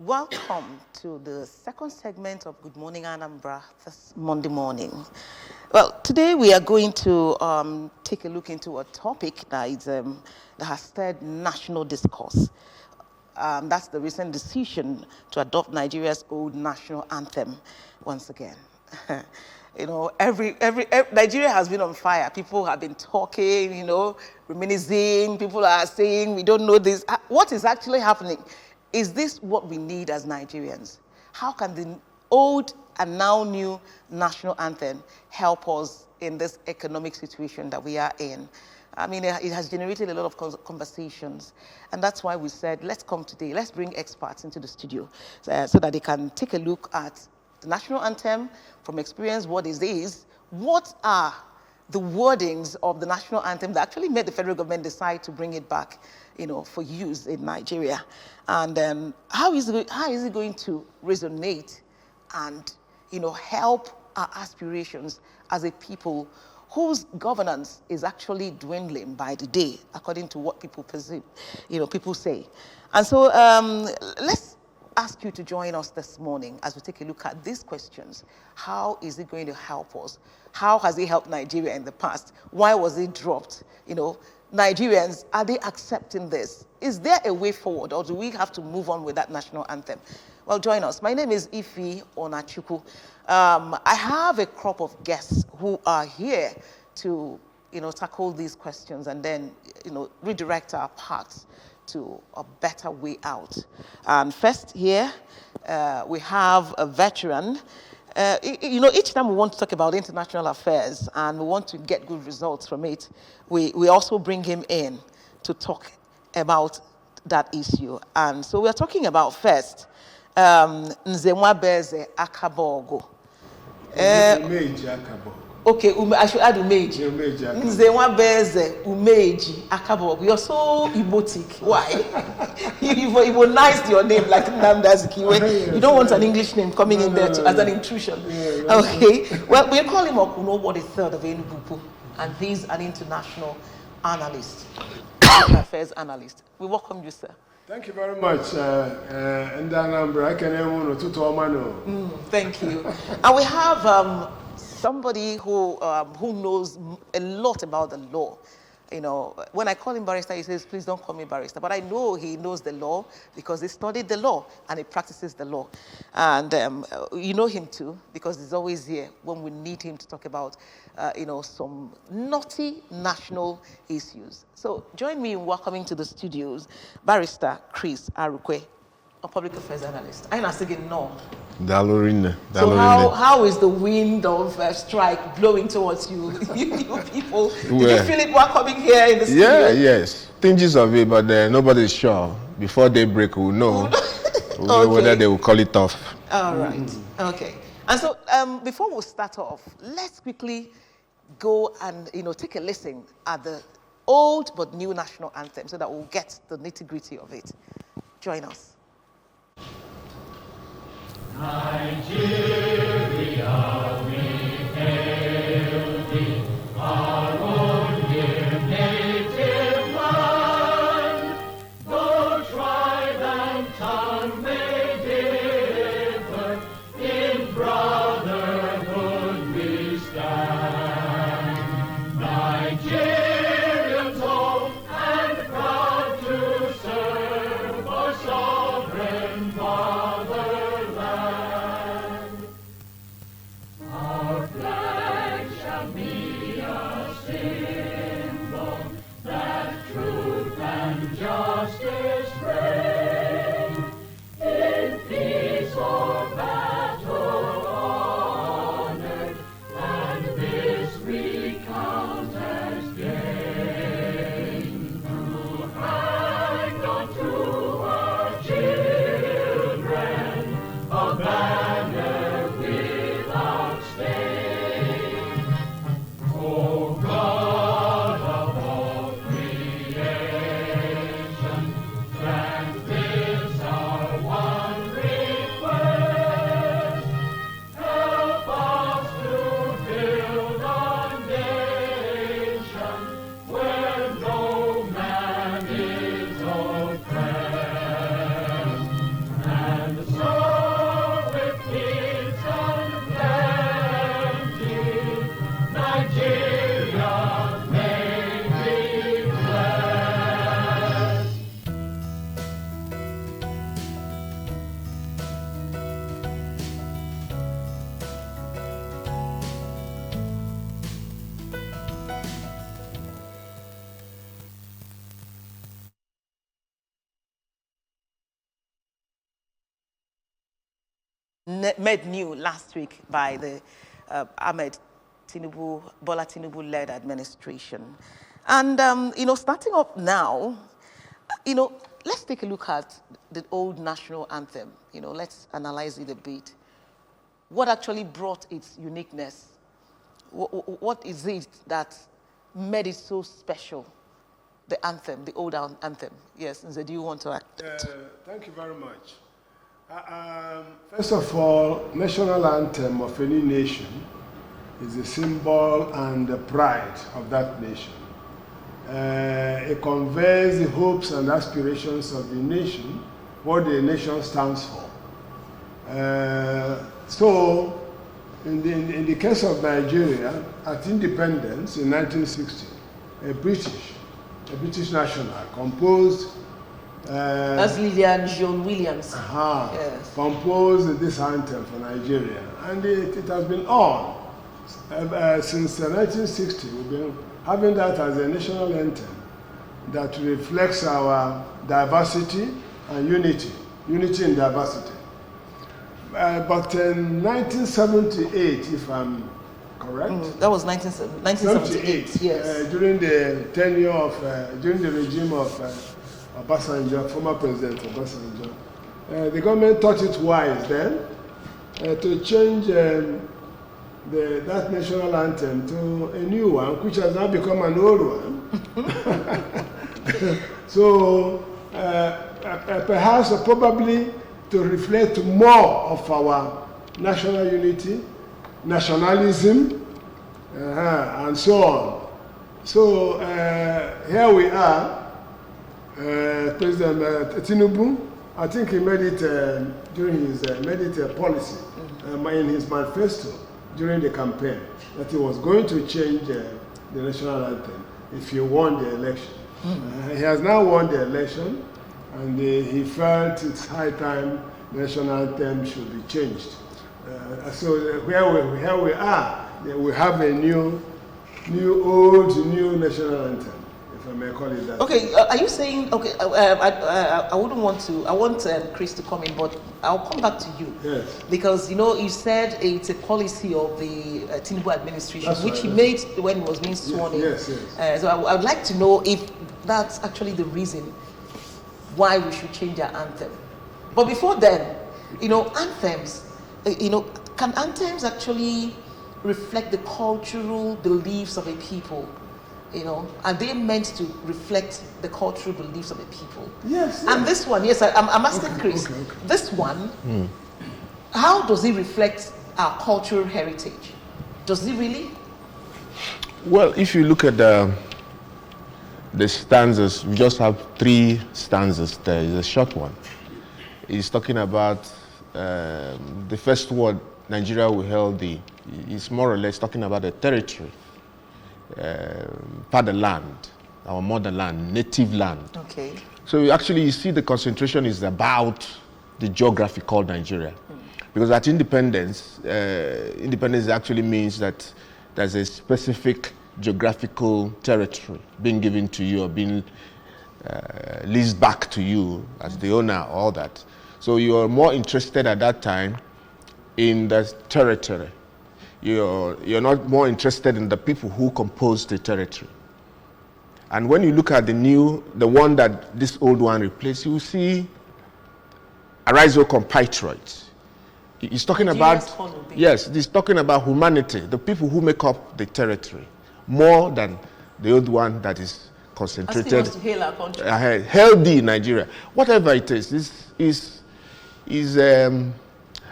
Welcome to the second segment of Good Morning Anambra this Monday morning. Well, today we are going to take a look into a topic that has stirred national discourse. That's the recent decision to adopt Nigeria's old national anthem once again. Every Nigeria has been on fire. People have been talking, reminiscing. People are saying, we don't know this. What is actually happening? Is this what we need as Nigerians? How can the old and now new national anthem help us in this economic situation that we are in? I mean, it has generated a lot of conversations. And that's why we said, let's come today, let's bring experts into the studio so that they can take a look at the national anthem from experience, what it is, what are the wordings of the national anthem that actually made the federal government decide to bring it back, for use in Nigeria. And how is it going to resonate and, help our aspirations as a people whose governance is actually dwindling by the day, according to what people perceive, people say. And so let's ask you to join us this morning as we take a look at these questions. How is it going to help us? How has it helped Nigeria in the past? Why was it dropped? Nigerians, are they accepting this? Is there a way forward, or do we have to move on with that national anthem? Well, join us. My name is Ife Onachuku. I have a crop of guests who are here to, tackle these questions and then, redirect our paths to a better way out. And first here, we have a veteran. Each time we want to talk about international affairs and we want to get good results from it, we also bring him in to talk about that issue. And so we're talking about first, Nzenwabeze Akabogo. Umeji Akabogo. Okay, I should add Umeji. Nzenwabeze Umeji Akabogo. You're so emotic. Why? You Igbo-nized your name like Nnamdi Azikiwe. You don't want an English name coming in there as an intrusion. Okay. Well, we call him Okunobo III of Enugu, and he's an international analyst, affairs analyst. We welcome you, sir. Thank you very much. Thank you. And we have somebody who knows a lot about the law. When I call him barrister, he says, please don't call me barrister. But I know he knows the law because he studied the law and he practices the law. And you know him too because he's always here when we need him to talk about, some naughty national issues. So join me in welcoming to the studios, Barrister Chris Arukwe, a public affairs analyst. I'm not saying no. Dalorine. So how is the wind of strike blowing towards you, you people? Did you feel it while coming here in the studio? Yeah, yes. Tinges of it, but nobody's sure. Before daybreak, we'll know, whether they will call it off. All right. Okay. And so before we start off, let's quickly go and take a listen at the old but new national anthem so that we'll get the nitty-gritty of it. Join us. Nigeria, we hail thee, our own dear native land. Though tribe and tongue may differ, in brotherhood we stand. Nigerians old and proud to serve our sovereign father. made new last week by the Bola Tinubu-led administration. And, starting up now, let's take a look at the old national anthem. Let's analyze it a bit. What actually brought its uniqueness? What is it that made it so special? The anthem, the old anthem. Yes, Nze, do you want to act? Thank you very much. First of all, national anthem of any nation is a symbol and the pride of that nation. It conveys the hopes and aspirations of the nation, what the nation stands for. So, in the case of Nigeria, at independence in 1960, a British national composed. That's Lillian John Williams. Yes. Composed this anthem for Nigeria, and it has been on since 1960. We've been having that as a national anthem that reflects our diversity and unity in diversity. But in 1978, if I'm correct, that was 1978. Yes. During the tenure of, during the regime of Obasanjo, former President Obasanjo, the government thought it wise then to change that national anthem to a new one, which has now become an old one. So perhaps probably to reflect more of our national unity, nationalism, and so on. So here we are. President Tinubu, I think he made it during his policy in his manifesto during the campaign that he was going to change the national anthem if he won the election. He has now won the election, and he felt it's high time the national anthem should be changed. So here we are. We have a new national anthem, if I may call it that. Okay, are you saying, okay, I wouldn't want to, I want Chris to come in, but I'll come back to you. Yes. Because, you said it's a policy of the Tinubu administration, that's which right, he made when he was being sworn in. Yes. So I would like to know if that's actually the reason why we should change our anthem. But before then, anthems, can anthems actually reflect the cultural beliefs of a people? Are they meant to reflect the cultural beliefs of the people? Yes. And this one, yes, I'm asking Chris, okay. this one, how does it reflect our cultural heritage? Does it really? Well, if you look at the stanzas, we just have 3 stanzas there. It's a short one. It's talking about the first word, Nigeria will hail thee. It's more or less talking about the territory, fatherland, our motherland, native land. Okay. So you see the concentration is about the geography called Nigeria. Because at independence, independence actually means that there's a specific geographical territory being given to you or being leased back to you as the owner, all that. So you're more interested at that time in the territory. You're not more interested in the people who compose the territory. And when you look at the one that this old one replaced, you see Arise, O compatriots. He's talking about, yes, he's talking about humanity, the people who make up the territory, more than the old one that is concentrated. Asking us to hail our country. Hail thee, Nigeria. Whatever it is,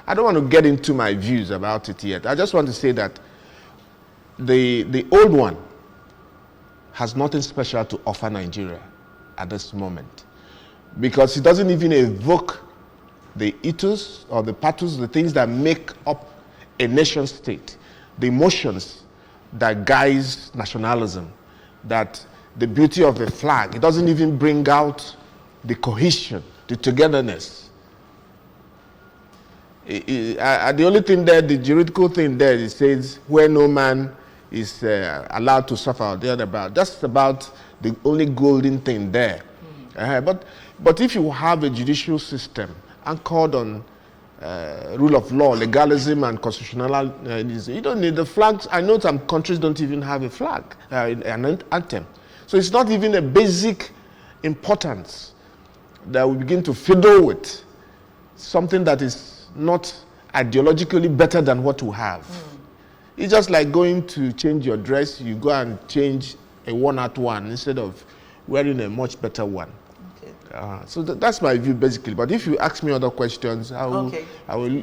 I don't want to get into my views about it yet. I just want to say that the old one has nothing special to offer Nigeria at this moment, because it doesn't even evoke the ethos or the pathos, the things that make up a nation state, the emotions that guides nationalism, that the beauty of the flag. It doesn't even bring out the cohesion, the togetherness. The only thing there, the juridical thing there, it says where no man is allowed to suffer or the other about. That's about the only golden thing there. But if you have a judicial system anchored on rule of law, legalism, and constitutionalism. You don't need the flags. I know some countries don't even have a flag, an anthem. So it's not even a basic importance that we begin to fiddle with something that is not ideologically better than what we have. It's just like going to change your dress, you go and change a worn-out one instead of wearing a much better one. So that's my view basically. But if you ask me other questions, I will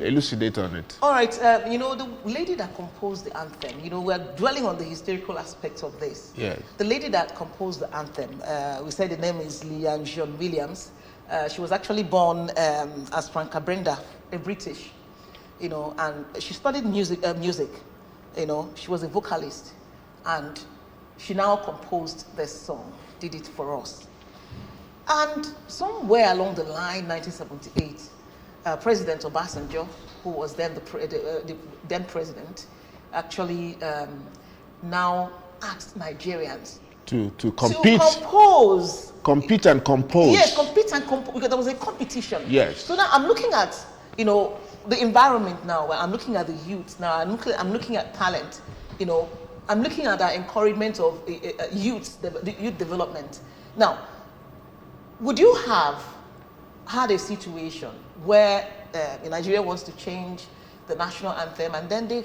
elucidate on it. All right. You know, the lady that composed the anthem, you know, we're dwelling on the historical aspects of this. Yes. The lady that composed the anthem, we said the name is Leanne John Williams. She was actually born as Franca Brenda, a British, you know, and she studied music. You know, she was a vocalist, and she now composed this song, did it for us. And somewhere along the line, 1978, President Obasanjo, who was then the then president, actually now asked Nigerians to compete, compete and compose. Yes, compete and compose, because there was a competition. Yes. So now I'm looking at, you know, the environment now, where I'm looking at the youth now, I'm looking at talent, you know, I'm looking at the encouragement of youth, the youth development. Now, would you have had a situation where Nigeria wants to change the national anthem, and then they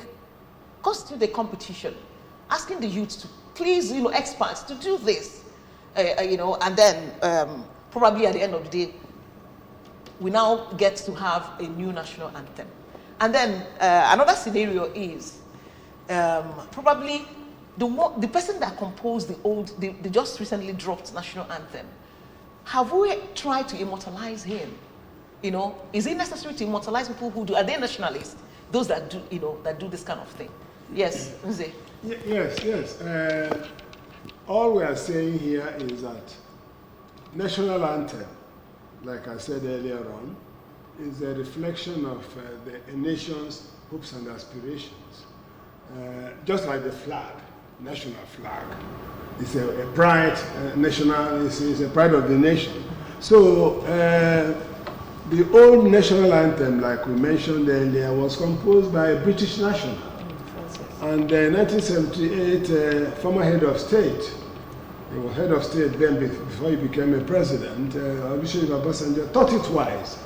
constitute a competition, asking the youth to please, you know, experts to do this, you know, and then probably at the end of the day, we now get to have a new national anthem. And then another scenario is probably the person that composed the just recently dropped national anthem. Have we tried to immortalize him? You know, is it necessary to immortalize people who do? Are they nationalists? Those that do, you know, that do this kind of thing? Yes, Nze. Yes. All we are saying here is that national anthem, like I said earlier on, is a reflection of a nation's hopes and aspirations. Just like the flag, national flag, it's a pride, national, it's a pride of the nation. So the old national anthem, like we mentioned earlier, was composed by a British national. And in 1978, former head of state, he was head of state then before he became a president, Olusegun Obasanjo, thought it wise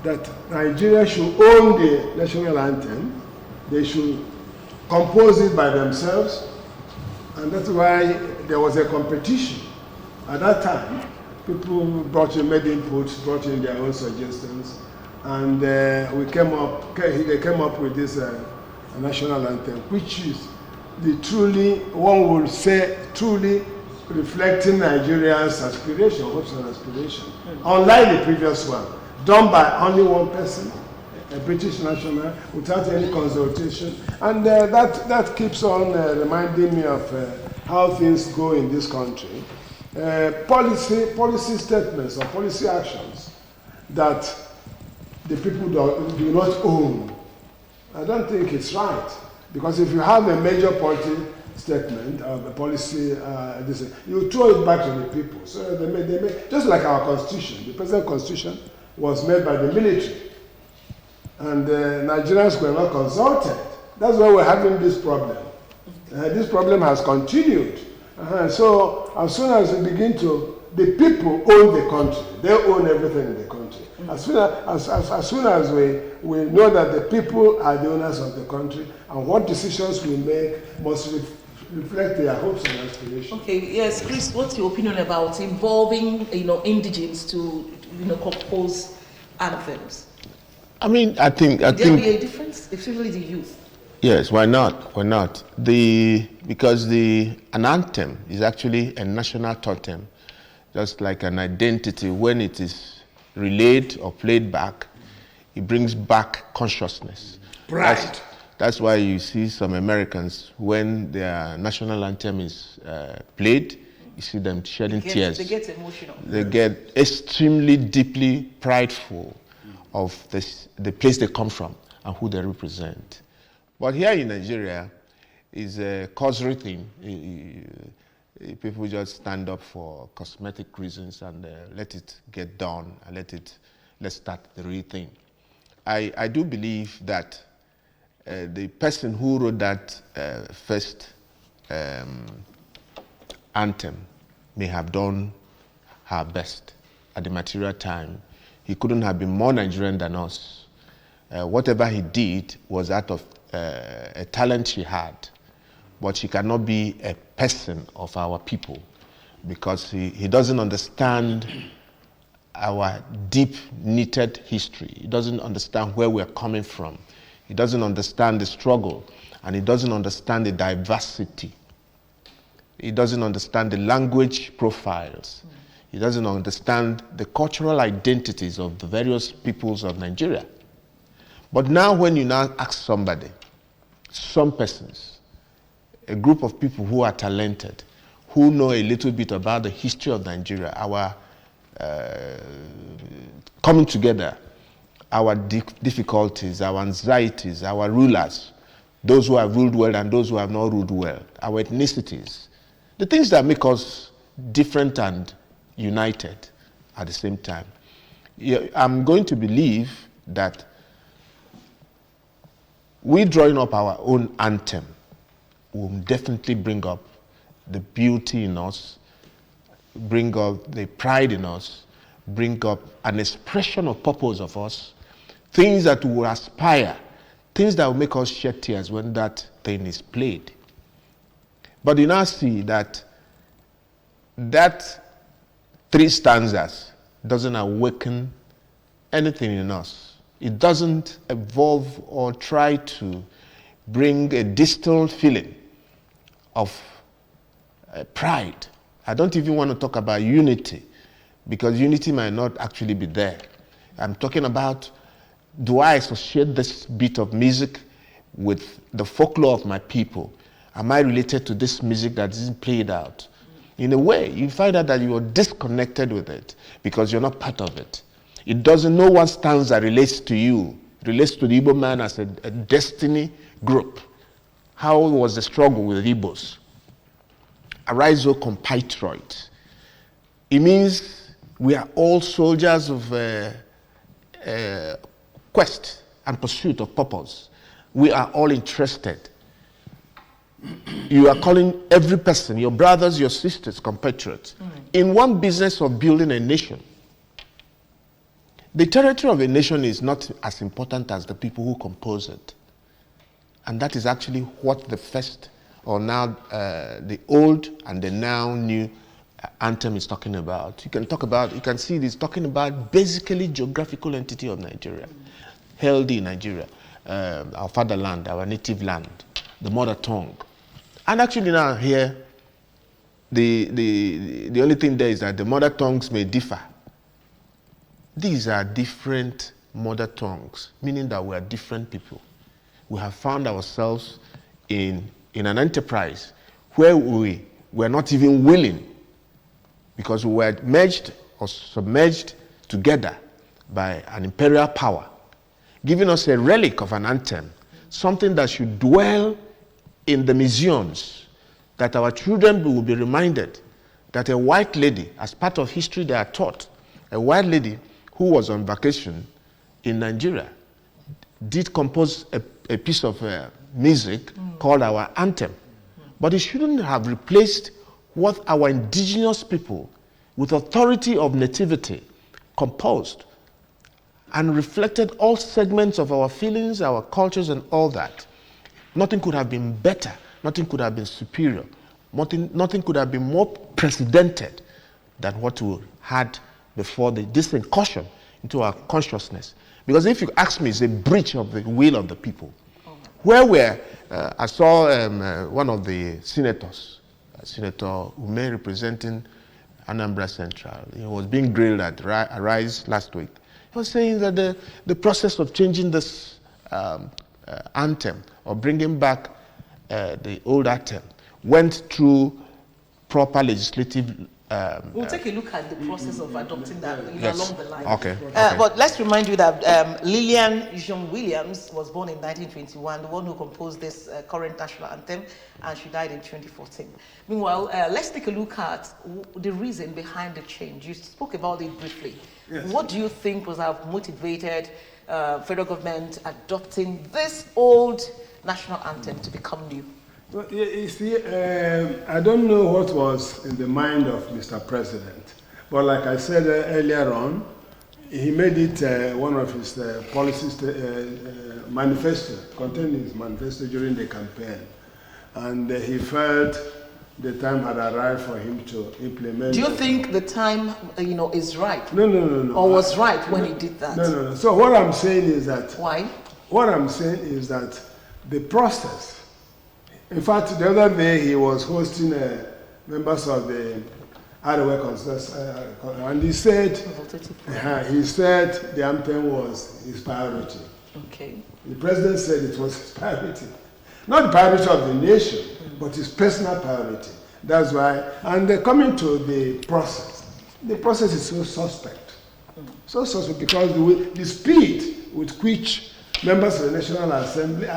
that Nigeria should own the national anthem. They should compose it by themselves. And that's why there was a competition. At that time, people made inputs, brought in their own suggestions, and they came up with this national anthem, which is one would say, truly reflecting Nigeria's aspiration, hopes and aspiration. Unlike the previous one, done by only one person, a British national, without any consultation. And that keeps on reminding me of how things go in this country. Policy statements or policy actions that the people do not own. I don't think it's right. Because if you have a major policy statement of a policy, you throw it back to the people. So they made, just like our constitution, the present constitution was made by the military. And Nigerians were not consulted. That's why we're having this problem. This problem has continued. So as soon as we begin the people own the country. They own everything in the country. As soon as we know that the people are the owners of the country, and what decisions we make must reflect their hopes and aspirations. Okay, yes, Chris, what's your opinion about involving, indigenes to, compose anthems? I mean, I think Would there be a difference, especially the youth? Yes, why not? Why not? Because an anthem is actually a national totem, just like an identity. When it is relayed or played back, it brings back consciousness. Pride. That's why you see some Americans, when their national anthem is played, you see them shedding tears. They get emotional. They get extremely deeply prideful of the place they come from and who they represent. But here in Nigeria, it's a causery thing. People just stand up for cosmetic reasons and let it get done and let's start the real thing. I do believe that the person who wrote that first anthem may have done her best at the material time. He couldn't have been more Nigerian than us. Whatever he did was out of a talent she had, but she cannot be a person of our people because he doesn't understand our deep-knitted history. He doesn't understand where we're coming from. He doesn't understand the struggle, and he doesn't understand the diversity. He doesn't understand the language profiles. He doesn't understand the cultural identities of the various peoples of Nigeria. But now when you now ask somebody, some persons, a group of people who are talented, who know a little bit about the history of Nigeria, our coming together, our difficulties, our anxieties, our rulers, those who have ruled well and those who have not ruled well, our ethnicities, the things that make us different and united at the same time. I'm going to believe that we drawing up our own anthem will definitely bring up the beauty in us, bring up the pride in us, bring up an expression of purpose of us, things that we will aspire, things that will make us shed tears when that thing is played. But you now see that three stanzas doesn't awaken anything in us. It doesn't evolve or try to bring a distilled feeling of pride. I don't even want to talk about unity, because unity might not actually be there. I'm talking about, do I associate this bit of music with the folklore of my people? Am I related to this music that isn't played out? In a way, you find out that you are disconnected with it because you're not part of it. It doesn't know what stanza relates to you, relates to the Igbo man as a destiny group. How was the struggle with the Igbos? Arise, O compatriot. It means we are all soldiers of quest and pursuit of purpose. We are all interested. You are calling every person, your brothers, your sisters, compatriots, in one business of building a nation. The territory of a nation is not as important as the people who compose it. And that is actually what the first, or now the old and the now new anthem is talking about. You can see this talking about basically geographical entity of Nigeria, healthy Nigeria, our fatherland, our native land, the mother tongue. And actually now here, the only thing there is that the mother tongues may differ. These are different mother tongues, meaning that we are different people. We have found ourselves in an enterprise where we were not even willing, because we were merged or submerged together by an imperial power, giving us a relic of an anthem, something that should dwell in the museums, that our children will be reminded that a white lady, as part of history they are taught, a white lady who was on vacation in Nigeria did compose a piece of music called our anthem. But it shouldn't have replaced what our indigenous people, with authority of nativity, composed and reflected all segments of our feelings, our cultures, and all that. Nothing could have been better. Nothing could have been superior. Nothing could have been more precedented than what we had before this incursion into our consciousness. Because if you ask me, it's a breach of the will of the people. I saw one of the senators, Senator Ume, representing Anambra Central. He was being grilled at Arise last week. He was saying that the process of changing this anthem, or bringing back the old anthem, went through proper legislative We'll take a look at the process of adopting that Yes. along the line. Okay. But let's remind you that Lillian Jean Williams was born in 1921, the one who composed this current national anthem, and she died in 2014. Meanwhile, let's take a look at the reason behind the change. You spoke about it briefly. Yes. What do you think was have motivated federal government adopting this old national anthem to become new? Well, you see, I don't know what was in the mind of Mr. President, but like I said earlier on, he made it one of his policies, manifesto, contained in his manifesto during the campaign, and he felt the time had arrived for him to implement. Do you think the time, is right? No. Or was right when he did that? No. So what I'm saying is that. Why? What I'm saying is that the process. In fact, the other day he was hosting members of the Arewa consensus, and he said the anthem was his priority. Okay. The president said it was his priority, not the priority of the nation, but his personal priority. That's why. And coming to the process is so suspect, so suspect because the speed with which members of the National Assembly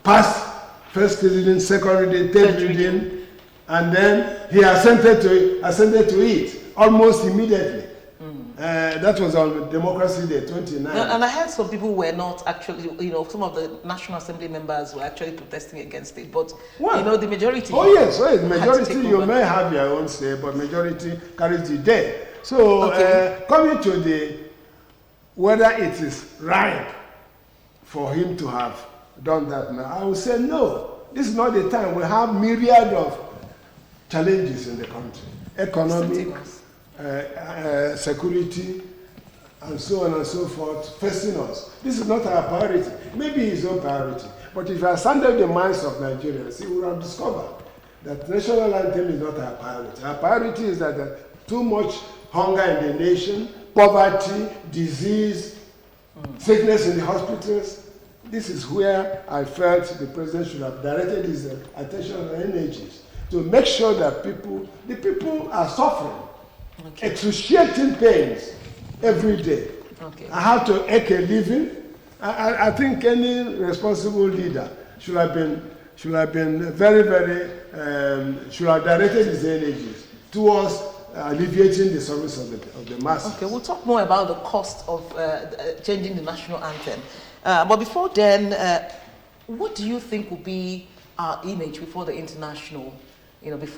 passed first reading, second reading, third reading, and then he assented to it almost immediately. That was on Democracy Day, 29. And I heard some people were not actually, some of the National Assembly members were actually protesting against it. But, the majority. Oh, yes. Majority, you may have your own say, but majority carries the day. So, coming to whether it is right for him to have done that now, I would say no. This is not the time. We have myriad of challenges in the country. Economic, security, and so on and so forth, facing us. This is not our priority. Maybe his own priority. But if I sounded the minds of Nigerians, he would have discovered that national anthem is not our priority. Our priority is that there's too much hunger in the nation, poverty, disease, sickness in the hospitals. This is where I felt the president should have directed his attention and energies to make sure that the people are suffering, excruciating pains every day. I have to make a living. I think any responsible leader should have been very, very, should have directed his energies towards alleviating the service of the masses. Okay, we'll talk more about the cost of changing the national anthem. But before then, what do you think will be our image before the international? We've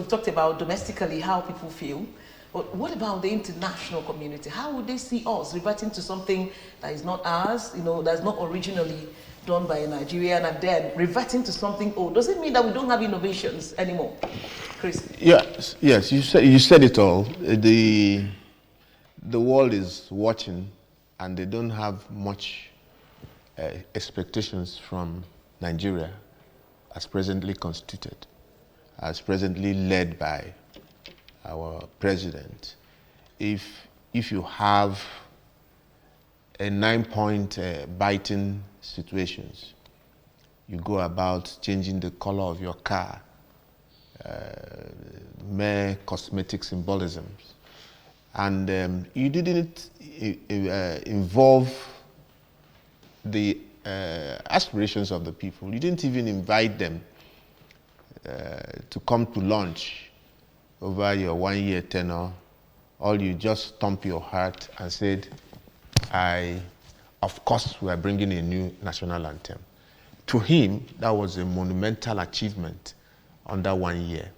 talked about domestically how people feel, but what about the international community? How would they see us reverting to something that is not ours, that's not originally done by a Nigerian, and then reverting to something old? Does it mean that we don't have innovations anymore? Chris? Yes, you said it all. The world is watching, and they don't have much expectations from Nigeria as presently constituted, as presently led by our president. If you have a 9-point biting situations, you go about changing the color of your car, mere cosmetic symbolisms, and you didn't involve the aspirations of the people. You didn't even invite them to come to lunch over your 1-year tenure. All you just thumped your heart and said, of course, we are bringing a new national anthem. To him, that was a monumental achievement under 1 year.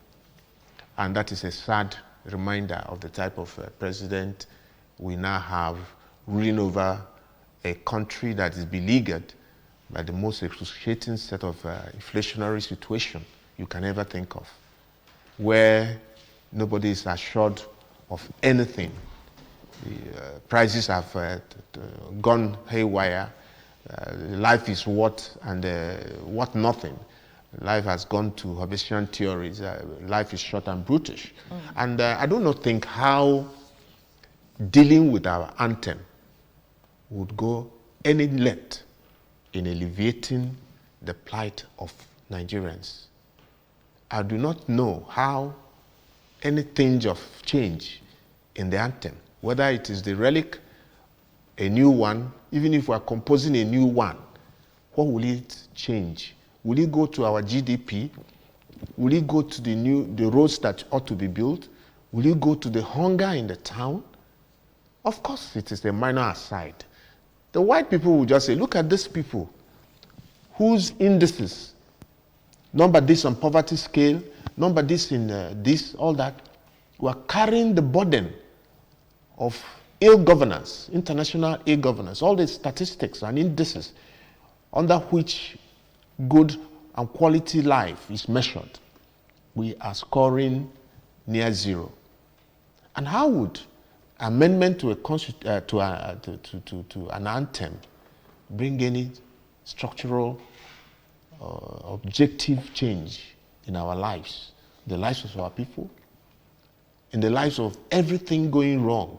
And that is a sad reminder of the type of president we now have ruling over a country that is beleaguered by the most excruciating set of inflationary situation you can ever think of, where nobody is assured of anything. The prices have gone haywire. Life is what and what nothing. Life has gone to Hobbesian theories. Life is short and brutish. And I do not think how dealing with our anthem would go any length in alleviating the plight of Nigerians. I do not know how any tinge of change in the anthem, whether it is the relic, a new one, even if we are composing a new one, what will it change? Will it go to our GDP? Will it go to the roads that ought to be built? Will it go to the hunger in the town? Of course, it is a minor aside. The white people will just say, look at these people whose indices, number this on poverty scale, number this in this, all that, were carrying the burden of ill governance, international ill governance, all the statistics and indices under which good and quality life is measured. We are scoring near zero. And how would amendment to an anthem bring any structural objective change in our lives, the lives of our people, in the lives of everything going wrong,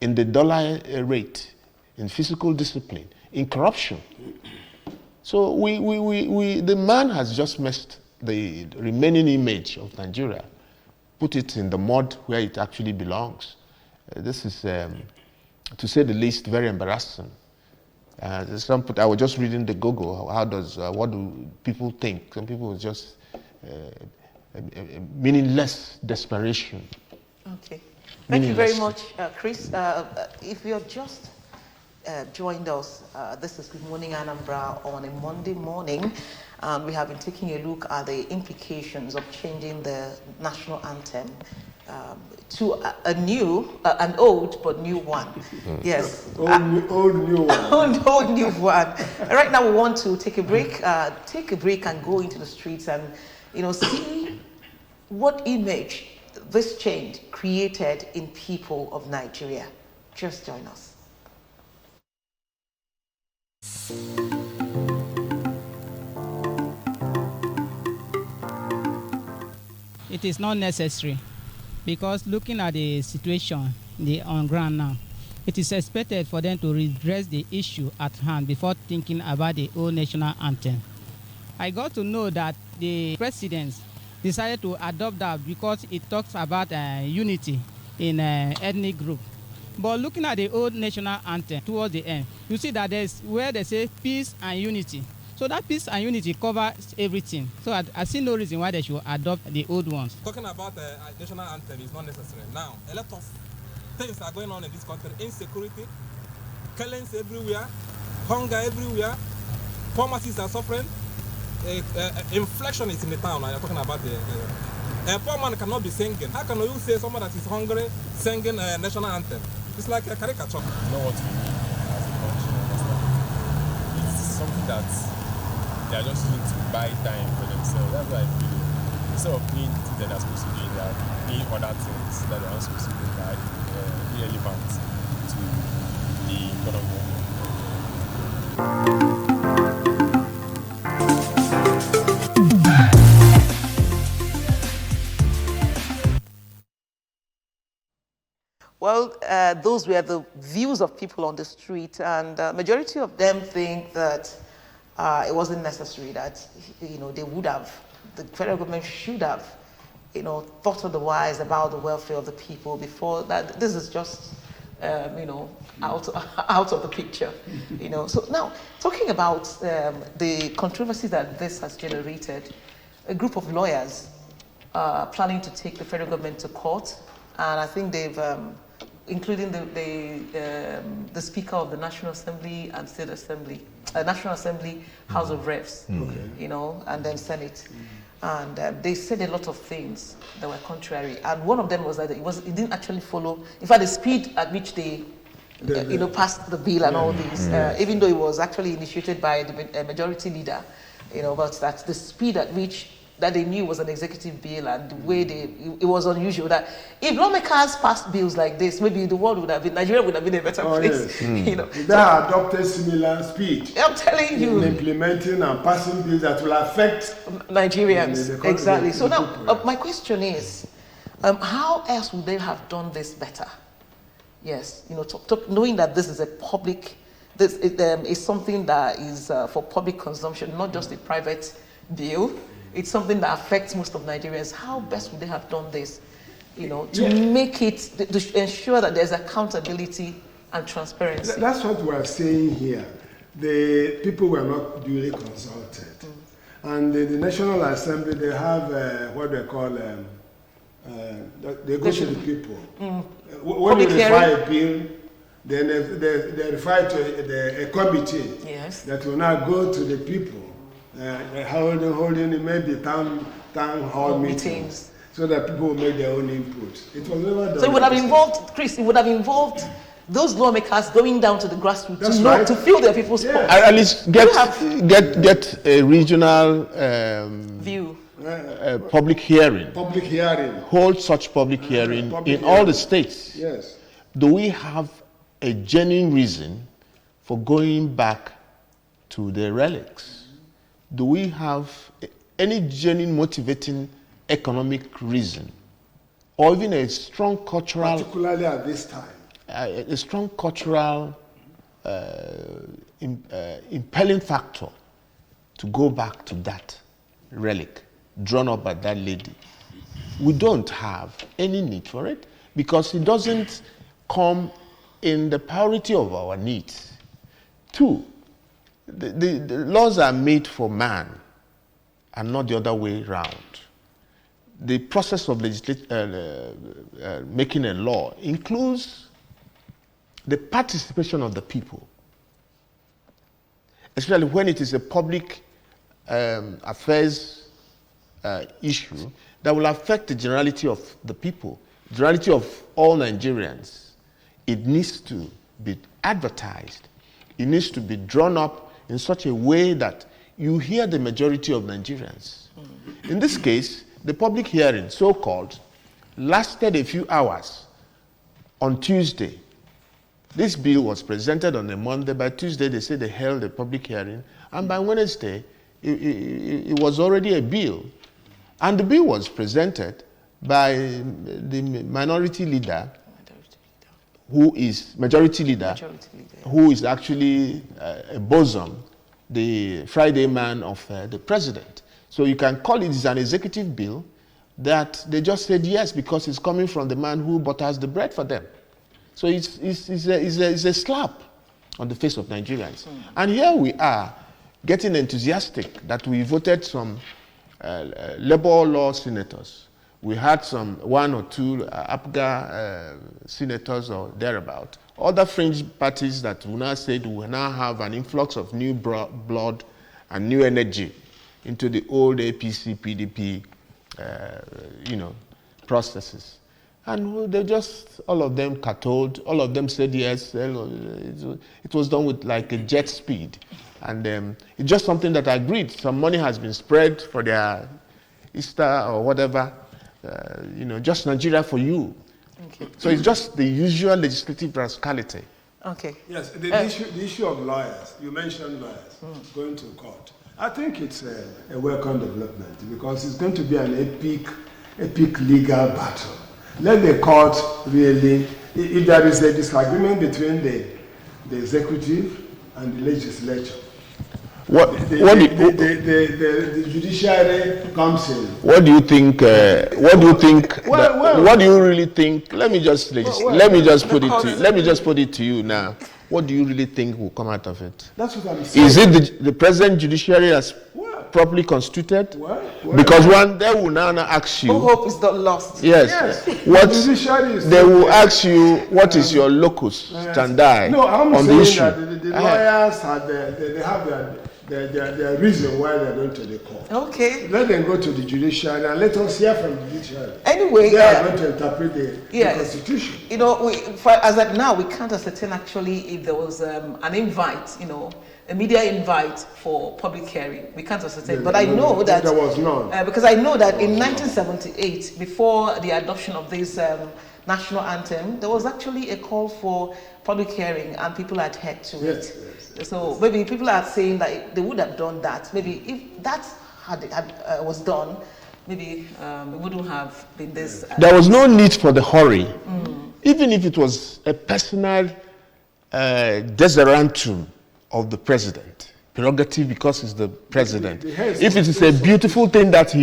in the dollar rate, in physical discipline, in corruption? So the man has just messed the remaining image of Nigeria, put it in the mud where it actually belongs. This is, to say the least, very embarrassing. I was just reading the Google. What do people think? Some people just meaningless desperation. Okay. Thank you very much, Chris. If you're just joined us, this is Good Morning Anambra on a Monday morning. We have been taking a look at the implications of changing the national anthem to an old but new one. Yes. Old new one. old new one. Right now we want to take a break and go into the streets and, see what image this change created in people of Nigeria. Just join us. It is not necessary, because looking at the situation on ground now, it is expected for them to redress the issue at hand before thinking about the old national anthem. I got to know that the presidents decided to adopt that because it talks about unity in ethnic group. But looking at the old national anthem towards the end, you see that there's where they say peace and unity. So that peace and unity covers everything. So I see no reason why they should adopt the old ones. Talking about the national anthem is not necessary. Now, a lot of things are going on in this country. Insecurity, killings everywhere, hunger everywhere, pharmacies are suffering, inflation is in the town. You're talking about a poor man cannot be singing. How can you say someone that is hungry singing a national anthem? It's like a caricature. You know what we need as a country, it's something that they are just using to buy time for themselves. That's why I feel instead of doing things that they're supposed to do, they are doing other things that they are not supposed to do that are irrelevant to the economy. Well, those were the views of people on the street, and majority of them think that it wasn't necessary, that they would have, the federal government should have, thought otherwise about the welfare of the people before that. This is just, out of the picture, So now, talking about the controversy that this has generated, a group of lawyers are planning to take the federal government to court, and I think they've including the Speaker of the National Assembly and State Assembly, National Assembly, House of Reps, and then Senate. And they said a lot of things that were contrary. And one of them was that it didn't actually follow, in fact, the speed at which they passed the bill and all these, even though it was actually initiated by the majority leader, but that the speed at which that they knew was an executive bill, and the way it was unusual that if lawmakers passed bills like this, maybe the world would have been, Nigeria would have been a better place. Yes. They adopted similar speed. I'm telling you. In implementing and passing bills that will affect Nigerians. Exactly. So now, my question is, how else would they have done this better? Yes, knowing that this is a public, this is something that is for public consumption, not just a private bill. It's something that affects most of Nigerians. How best would they have done this? to make it, to ensure that there's accountability and transparency? That's what we are saying here. The people were not duly consulted. And the National Assembly, they have what they call, they go to the people. When you refer a bill, then they refer to a committee that will now go to the people, holding maybe town hall meetings, so that people will make their own input. It was never done. So it would have involved, Chris, it would have involved those lawmakers going down to the grassroots to feel their people's point. At least get a regional view. Public hearing. Public hearing. Hold such public hearing in all the states. Yes. Do we have a genuine reason for going back to the relics? Do we have any genuine motivating economic reason, or even a strong cultural, particularly at this time, a strong cultural impelling factor to go back to that relic drawn up by that lady? We don't have any need for it, because it doesn't come in the priority of our needs. Two, the laws are made for man and not the other way around. The process of making a law includes the participation of the people, especially when it is a public affairs issue that will affect the generality of the people, generality of all Nigerians. It needs to be advertised. It needs to be drawn up in such a way that you hear the majority of Nigerians. In this case, the public hearing, so-called, lasted a few hours on Tuesday. This bill was presented on a Monday. By Tuesday, they said they held a public hearing. And by Wednesday, it was already a bill. And the bill was presented by the minority leader, who is who is actually a bosom, the Friday man of the president. So you can call it an executive bill that they just said yes because it's coming from the man who butters the bread for them. So it's a slap on the face of Nigerians. And here we are getting enthusiastic that we voted some labor law senators. We had some one or two APGA senators or thereabout. Other fringe parties that will now say we will now have an influx of new blood and new energy into the old APC, PDP, processes. And they just, all of them cattled, all of them said yes. It was done with like a jet speed. And it's just something that I agreed. Some money has been spread for their Easter or whatever. Just Nigeria for you. Okay. So it's just the usual legislative rascality. Okay. Yes, the issue of lawyers, you mentioned lawyers going to court. I think it's a welcome development because it's going to be an epic legal battle. Let the court really, if there is a disagreement between the executive and the legislature, the judiciary comes in. What do you think? What do you really think? Let me just put it to you now. What do you really think will come out of it? That's what I'm saying. Is it the present judiciary as properly constituted? Because they will now ask you. Who hope is not lost. Yes. They will ask you what is your locus standi on the issue. That the lawyers they have their reason why they're going to the court. Okay. Let them go to the judiciary and let us hear from the judiciary. Anyway, they are going to interpret the Constitution. As of now, we can't ascertain actually if there was an invite, a media invite for public hearing. We can't ascertain. But I know that there was none. because I know that in 1978, before the adoption of this national anthem, there was actually a call for public hearing, and people adhered to it. Yes. So maybe people are saying that they would have done that. Maybe if that was done, maybe it wouldn't have been this. There was no need for the hurry, even if it was a personal desiderantum of the president, prerogative because he's the president. If it is a beautiful thing that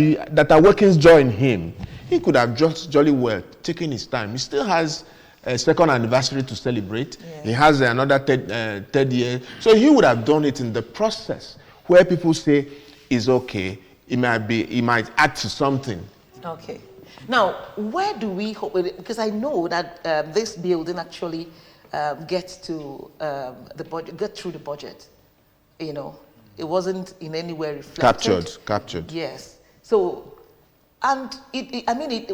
awakens joy in him, he could have just jolly well taken his time. He still has a second anniversary to celebrate. Yeah. He has another third year. So he would have done it in the process where people say it's okay. It might add to something. Okay. Now, where do we hope? Because I know that this bill didn't actually get to the budget, get through the budget. You know, it wasn't in any way reflected. Captured. Yes. So, and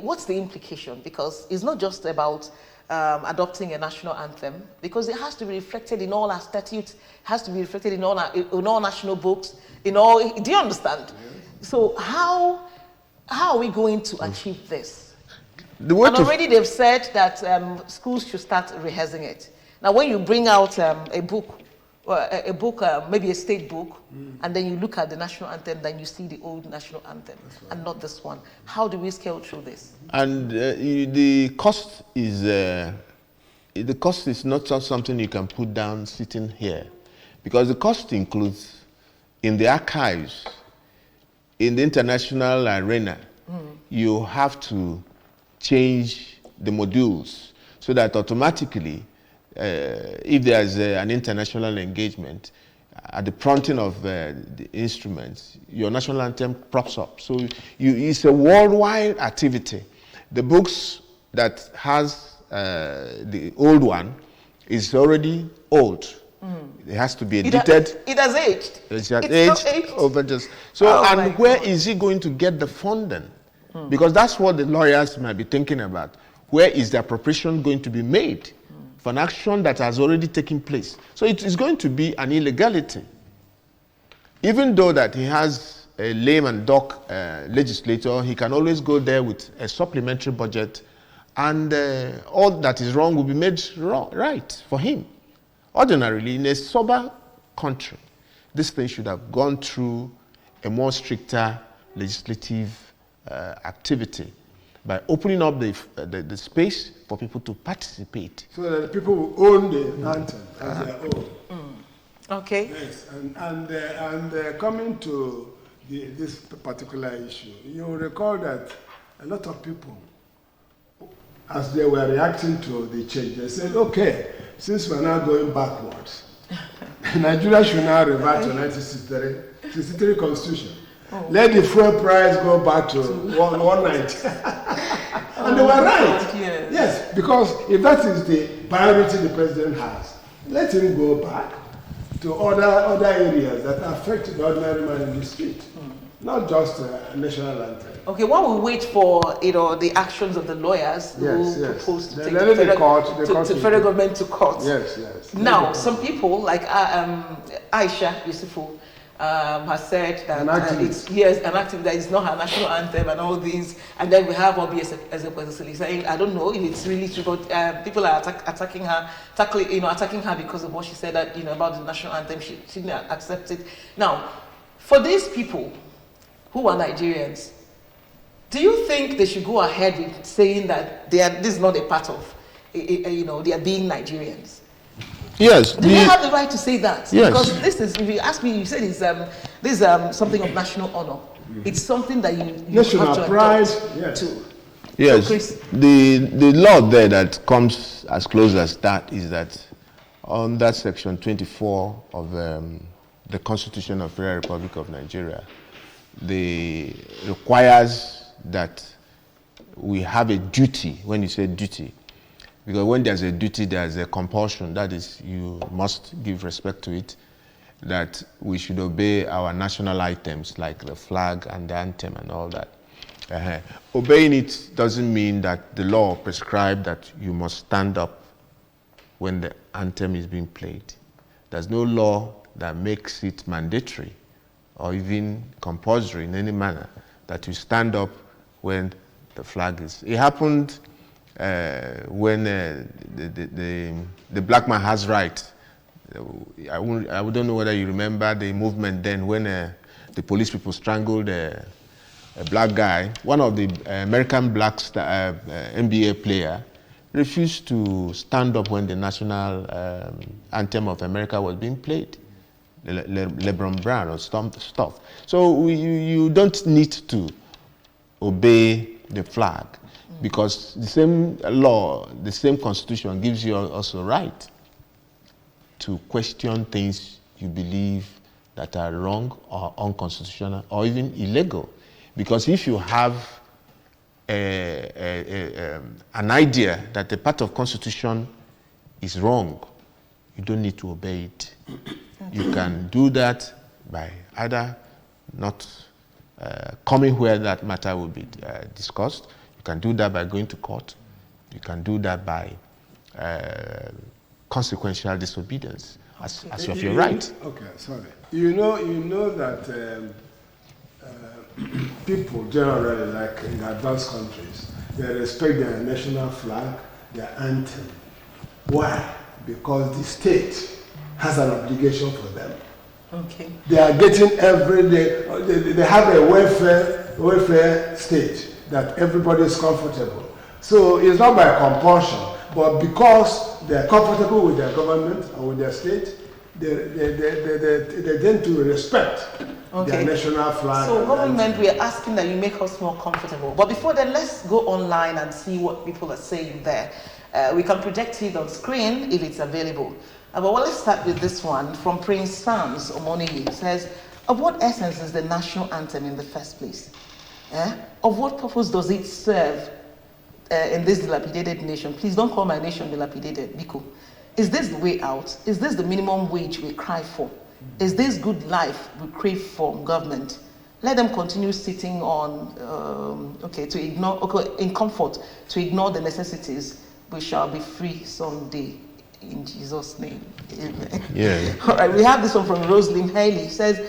what's the implication? Because it's not just about adopting a national anthem, because it has to be reflected in all our statutes, has to be reflected in all national books, do you understand? Yes. So how are we going to achieve this? Already they've said that schools should start rehearsing it. Now, when you bring out a book, maybe a state book, and then you look at the national anthem, then you see the old national anthem, and not this one. How do we scale through this? And the cost is not just something you can put down sitting here, because the cost includes in the archives, in the international arena, you have to change the modules so that automatically, if there's an international engagement, at the prompting of the instruments, your national anthem props up. So it's a worldwide activity. The books that has the old one is already old. It has to be edited. It has aged. It's aged over just. So, and where is he going to get the funding? Because that's what the lawyers might be thinking about. Where is the appropriation going to be made for an action that has already taken place? So it is going to be an illegality. Even though that he has a lame and duck legislator, he can always go there with a supplementary budget, and all that is wrong will be made right for him. Ordinarily, in a sober country, this thing should have gone through a more stricter legislative activity by opening up the space for people to participate. So that the people will own the anthem as their own. Okay. Yes, and coming to this particular issue, you recall that a lot of people, as they were reacting to the change, they said, okay, since we're now going backwards, Nigeria should now revert to 1963 constitution. Let the fuel price go back to 190. And they were right. Yes, because if that is the priority the president has, let him go back to other areas that affect the ordinary man in the street, not just national anthem. Okay, while we wait for the actions of the lawyers who propose to take the federal government to court. Yes. Now, some people like Aisha Yusufu has said that it's an activist that is not her national anthem and all these, and then we have Obi Ezekwesili saying, I don't know if it's really true, but people are attacking her because of what she said about the national anthem. She didn't accept it. Now, for these people who are Nigerians, do you think they should go ahead with saying that this is not a part of, they are being Nigerians? Yes. Do they have the right to say that? Yes. Because this is, if you ask me, you said this is something of national honor. It's something that you have to pride to. Yes. So Chris, the law there that comes as close as that is that on that section 24 of the Constitution of the Federal Republic of Nigeria, requires that we have a duty. When you say duty, because when there's a duty, there's a compulsion. That is, you must give respect to it, that we should obey our national items like the flag and the anthem and all that. Obeying it doesn't mean that the law prescribes that you must stand up when the anthem is being played. There's no law that makes it mandatory or even compulsory in any manner that you stand up when the flag is. It happened when the black man has right. I don't know whether you remember the movement then when the police people strangled a black guy. One of the American black NBA player refused to stand up when the national anthem of America was being played. LeBron Brown or stuff. So you don't need to obey the flag, because the same law, the same constitution gives you also right to question things you believe that are wrong or unconstitutional or even illegal. Because if you have an idea that a part of constitution is wrong, you don't need to obey it. You can do that by either not coming where that matter will be discussed. You can do that by going to court. You can do that by consequential disobedience as of your right. Okay, sorry. You know that people generally, like in advanced countries, they respect their national flag, their anthem. Why? Because the state has an obligation for them. Okay. They are getting every day, they have a welfare state that everybody is comfortable. So it's not by compulsion, but because they are comfortable with their government or with their state, they tend to respect their national flag. So government, we are asking that you make us more comfortable. But before then, let's go online and see what people are saying there. We can project it on screen if it's available. But let's start with this one from Prince Sams Omoniyi. It says, of what essence is the national anthem in the first place? Of what purpose does it serve in this dilapidated nation? Please don't call my nation dilapidated, Biko. Is this the way out? Is this the minimum wage we cry for? Is this good life we crave from government? Let them continue sitting on, to ignore, in comfort, to ignore the necessities. We shall be free someday. In Jesus' name, amen. Yeah. All right, we have this one from Rosalind Haley. It says,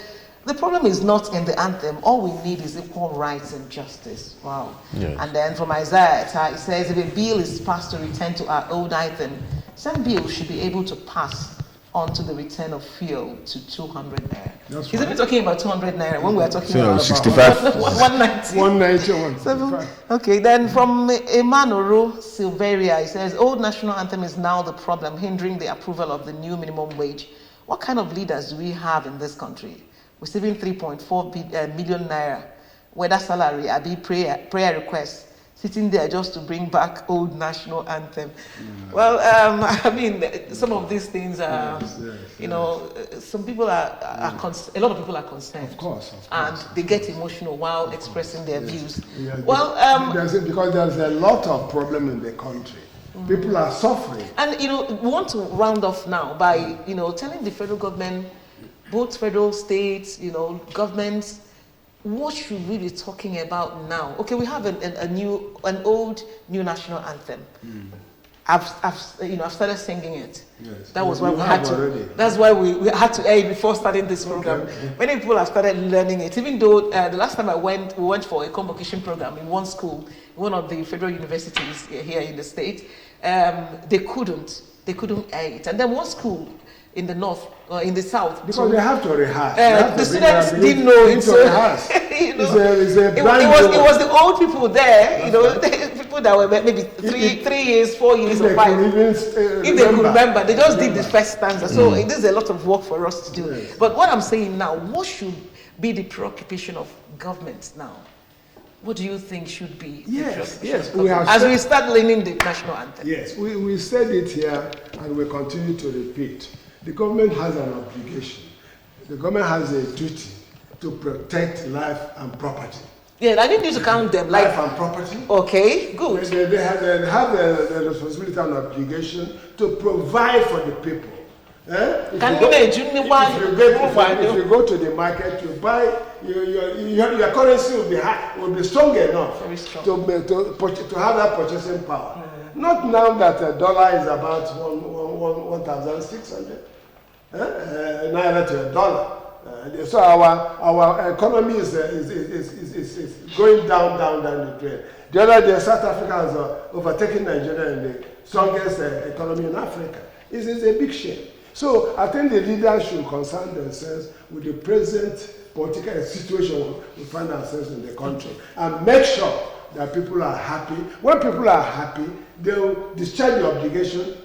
the problem is not in the anthem. All we need is equal rights and justice. Wow. Yes. And then from Isaiah, it says, if a bill is passed to return to our old anthem, some bills should be able to pass on to the return of fuel to 200 naira. He's even talking about 200 naira when we are talking about 65. 190. 190. Okay, then from Emanoro Silveria, he says, old national anthem is now the problem, hindering the approval of the new minimum wage. What kind of leaders do we have in this country? Receiving 3.4 million naira, whether salary, or prayer requests, sitting there just to bring back old national anthem. Well, I mean, some of these things are, some people are a lot of people are concerned. Of course. And they get emotional while expressing their views. Yeah, Well, because there's a lot of problem in the country. People are suffering. And, we want to round off now by, telling the federal government, both federal, states, governments, what should we be talking about now? Okay, we have an old new national anthem. I've started singing it. Yes. That was why we had to. Already. That's why we had to air it before starting this program. Okay. Many people have started learning it. Even though the last time we went for a convocation program in one school, one of the federal universities here in the state. They couldn't air it, and then one school in the north, in the south. Because they have to rehearse. The students didn't know it. So, it was the old people there, people that were maybe 3 years, 4 years, or 5. If they could remember, they just did the first stanza. So there's a lot of work for us to do. Yes. But what I'm saying now, what should be the preoccupation of government now? What do you think should be? Yes. As we start learning the national anthem. Yes, we said it here, and we continue to repeat. The government has an obligation. The government has a duty to protect life and property. Yeah, I didn't need to count them. Life and property. Okay, good. They have the responsibility and obligation to provide for the people. If you go to the market, you buy, your currency will be strong enough to have that purchasing power. Not now that a dollar is about 1,600 naira to a dollar. So our economy is going down the drain. The other day, South Africa has overtaken Nigeria in the strongest economy in Africa. It's a big shame. So I think the leaders should concern themselves with the present political situation we find ourselves in the country and make sure that people are happy. When people are happy, they will discharge the obligation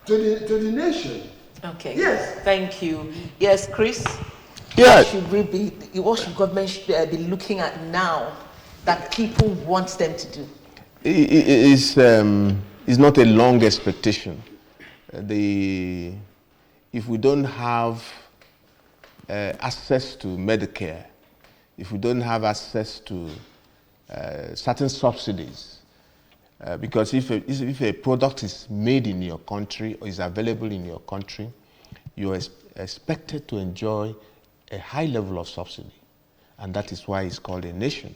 to the nation. Okay. Yes. Thank you. Yes, Chris. Yeah. What should government be looking at now that people want them to do? It's not a long expectation. If we don't have access to Medicare, if we don't have access to certain subsidies, because if a product is made in your country or is available in your country, you are expected to enjoy a high level of subsidy. And that is why it's called a nation.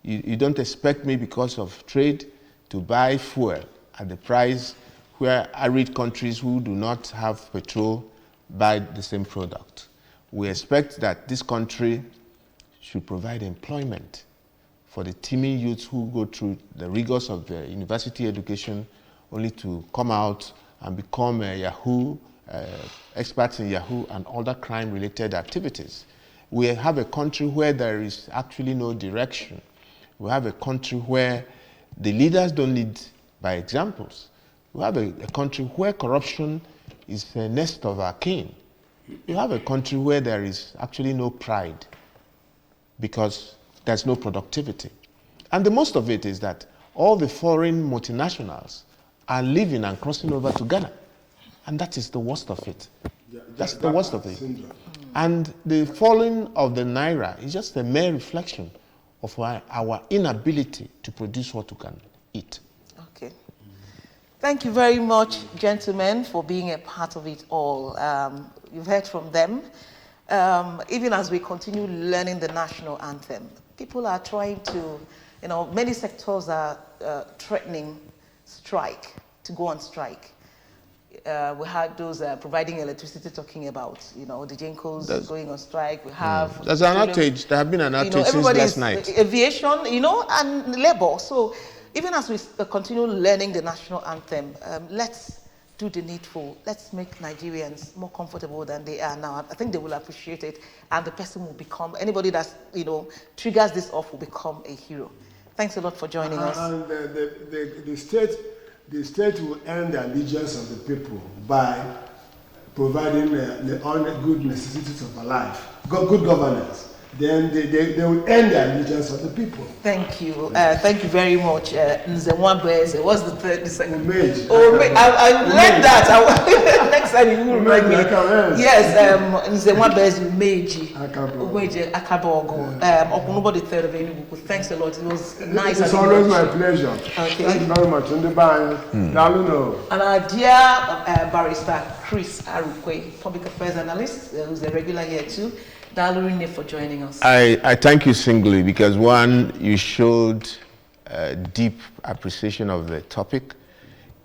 You don't expect me, because of trade, to buy fuel at the price where arid countries who do not have petrol buy the same product. We expect that this country should provide employment for the teeming youths who go through the rigors of the university education only to come out and become a Yahoo, experts in Yahoo and other crime-related activities. We have a country where there is actually no direction. We have a country where the leaders don't lead by examples. We have a country where corruption is a nest of our kin. You have a country where there is actually no pride because there's no productivity. And the most of it is that all the foreign multinationals are leaving and crossing over to Ghana. And that is the worst of it. That's the worst of it. And the falling of the Naira is just a mere reflection of our inability to produce what we can eat. Okay. Thank you very much, gentlemen, for being a part of it all. You've heard from them. Even as we continue learning the national anthem, people are trying to, many sectors are threatening strike, to go on strike. We had those providing electricity talking about, the Jinkos going on strike. We have... There's an outage. There have been an outage since last night. Aviation, and labor. So even as we continue learning the national anthem, let's do the needful. Let's make Nigerians more comfortable than they are now. I think they will appreciate it, and the person will become, anybody that triggers this off will become a hero. Thanks a lot for joining us. And the state will earn the allegiance of the people by providing the good necessities of a life, good governance. Then they will earn the allegiance of the people. Thank you. Thank you very much. Nzemwabeze. What's the third? The second? Umeji. I learned that. Next time you will remind me. Yes, Nzemwabeze Umeji. Umeji Akabogo. Okunubo the third of Enugu. Thanks a lot. It was nice. It's always my pleasure. Okay. Thank you very much. And our dear barrister Chris Arukwe, public affairs analyst, who's a regular here too. Dalurine for joining us. I thank you singly because one, you showed deep appreciation of the topic.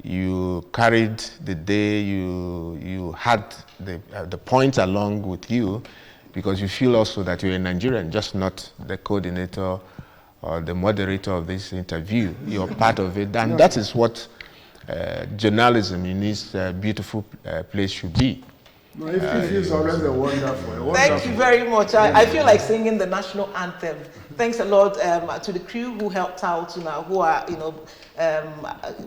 You carried the day. You had the points along with you because you feel also that you're a Nigerian, just not the coordinator or the moderator of this interview. You're part of it, and that is what journalism in this beautiful place should be. No, it is always a wonderful. Thank you very much. I feel like singing the national anthem. Thanks a lot to the crew who helped out, who are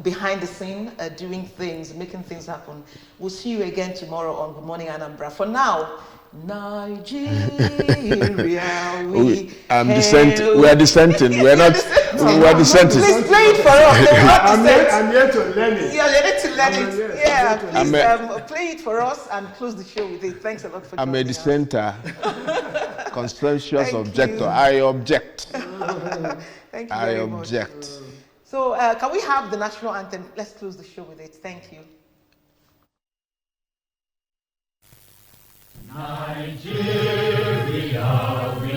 behind the scene, doing things, making things happen. We'll see you again tomorrow on Good Morning Anambra. For now, Nigeria, we are dissenting. We're dissenting. We're not. We're dissenting. Please play it for us. I'm here to learn it. Yeah, you need to learn it. Yeah, please play it for us and close the show with it. Thanks a lot for joining us. I'm a dissenter, conscientious objector. I object. Thank you very much. I object. So, can we have the national anthem? Let's close the show with it. Thank you. Nigeria, we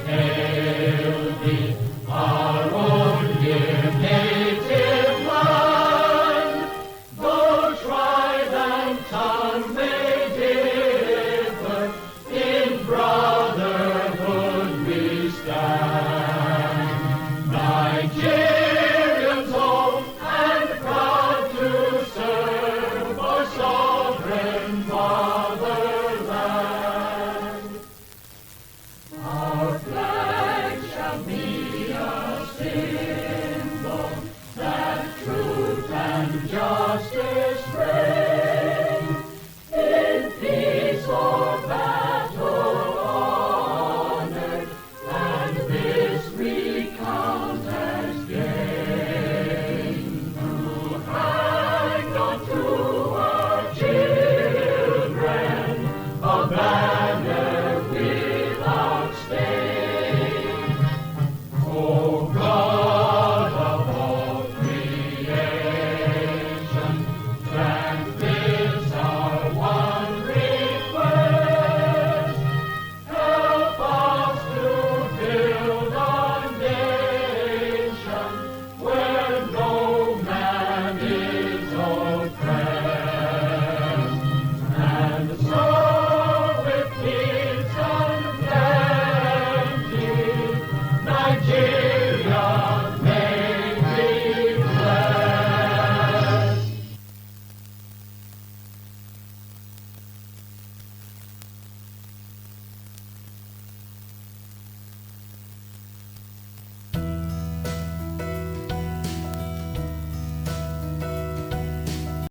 hail thee, our own dear native land. Though tribe and tongue may differ, in brotherhood we stand. Nigerians old and proud to serve our sovereign fatherland. Christ.